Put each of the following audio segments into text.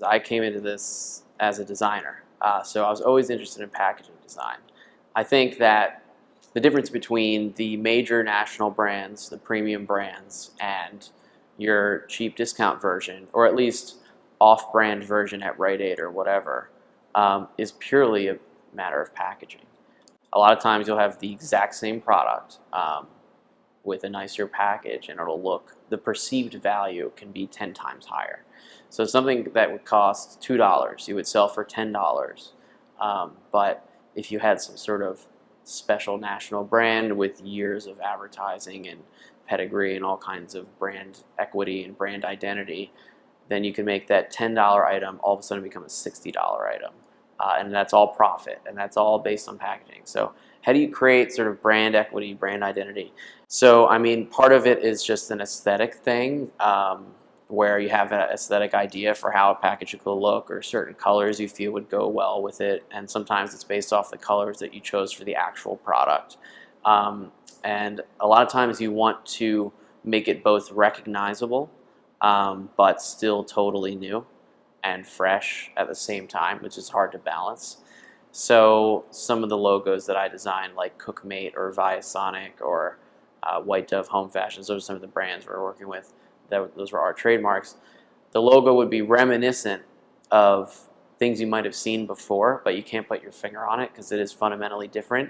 I came into this as a designer, so I was always interested in packaging design. I think that the difference between the major national brands, the premium brands, and your cheap discount version, or at least off-brand version at Rite Aid or whatever, is purely a matter of packaging. A lot of times you'll have the exact same product with a nicer package, and it'll look, the perceived value can be 10 times higher. So something that would cost $2, you would sell for $10. But if you had some sort of special national brand with years of advertising and pedigree and all kinds of brand equity and brand identity, then you can make that $10 item all of a sudden become a $60 item. And that's all profit, and that's all based on packaging. So how do you create sort of brand equity, brand identity? So I mean, part of it is just an aesthetic thing, where you have an aesthetic idea for how a package will look, or certain colors you feel would go well with it, and sometimes it's based off the colors that you chose for the actual product. And a lot of times you want to make it both recognizable, but still totally new and fresh at the same time, which is hard to balance. So some of the logos that I designed, like Cookmate or Viasonic or White Dove Home Fashions, those are some of the brands we're working with. Those were our trademarks. The logo would be reminiscent of things you might have seen before, but you can't put your finger on it because it is fundamentally different.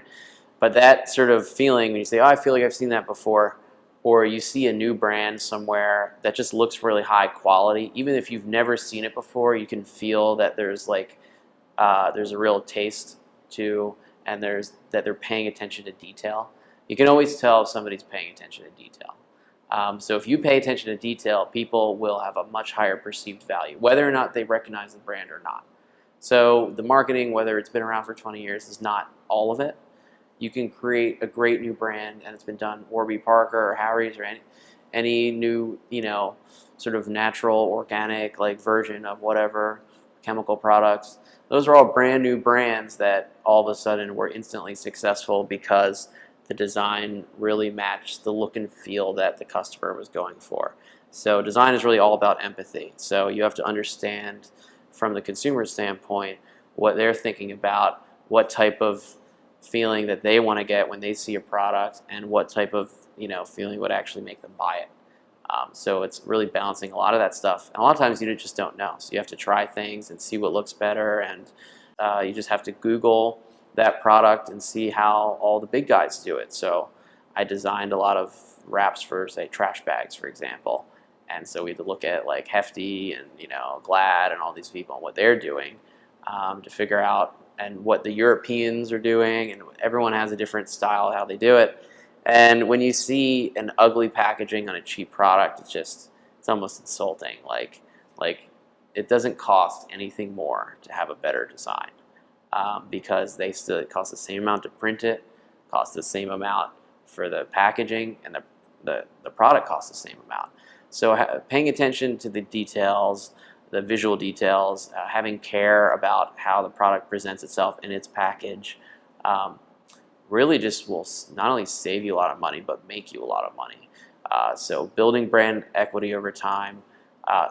But that sort of feeling when you say, oh, I feel like I've seen that before, or you see a new brand somewhere that just looks really high quality, even if you've never seen it before, you can feel that there's like there's a real taste to, and that they're paying attention to detail. You can always tell if somebody's paying attention to detail. So if you pay attention to detail, people will have a much higher perceived value, whether or not they recognize the brand or not. So the marketing, whether it's been around for 20 years, is not all of it. You can create a great new brand, and it's been done, Warby Parker or Harry's or any new, sort of natural, organic like version of whatever chemical products. Those are all brand new brands that all of a sudden were instantly successful because the design really matched the look and feel that the customer was going for. So design is really all about empathy. So you have to understand from the consumer standpoint what they're thinking about, what type of feeling that they want to get when they see a product, and what type of feeling would actually make them buy it. So it's really balancing a lot of that stuff. And a lot of times you just don't know. So you have to try things and see what looks better, and you just have to Google that product and see how all the big guys do it. So I designed a lot of wraps for, say, trash bags, for example. And so we had to look at like Hefty and Glad and all these people and what they're doing to figure out, and what the Europeans are doing, and everyone has a different style of how they do it. And when you see an ugly packaging on a cheap product, it's almost insulting. Like it doesn't cost anything more to have a better design, because it costs the same amount to print it, costs the same amount for the packaging, and the product costs the same amount. So paying attention to the details, the visual details, having care about how the product presents itself in its package, really just will not only save you a lot of money, but make you a lot of money. So building brand equity over time,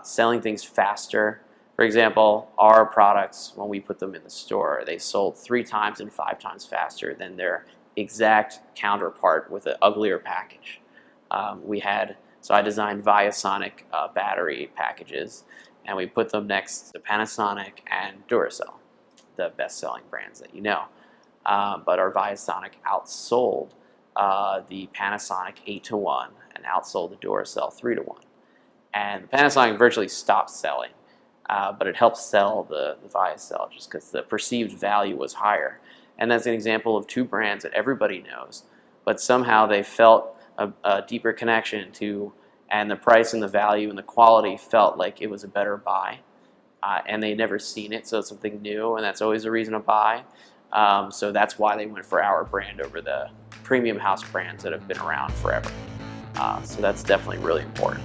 selling things faster. For example, our products, when we put them in the store, they sold 3 times and 5 times faster than their exact counterpart with an uglier package. So I designed Viasonic battery packages, and we put them next to Panasonic and Duracell, the best-selling brands that you know. But our Viasonic outsold the Panasonic 8-to-1 and outsold the Duracell 3-to-1. And the Panasonic virtually stopped selling, but it helped sell the Viacell just because the perceived value was higher. And that's an example of 2 brands that everybody knows, but somehow they felt a deeper connection to, and the price and the value and the quality felt like it was a better buy. And they'd never seen it, so it's something new, and that's always a reason to buy. So that's why they went for our brand over the premium house brands that have been around forever. So that's definitely really important.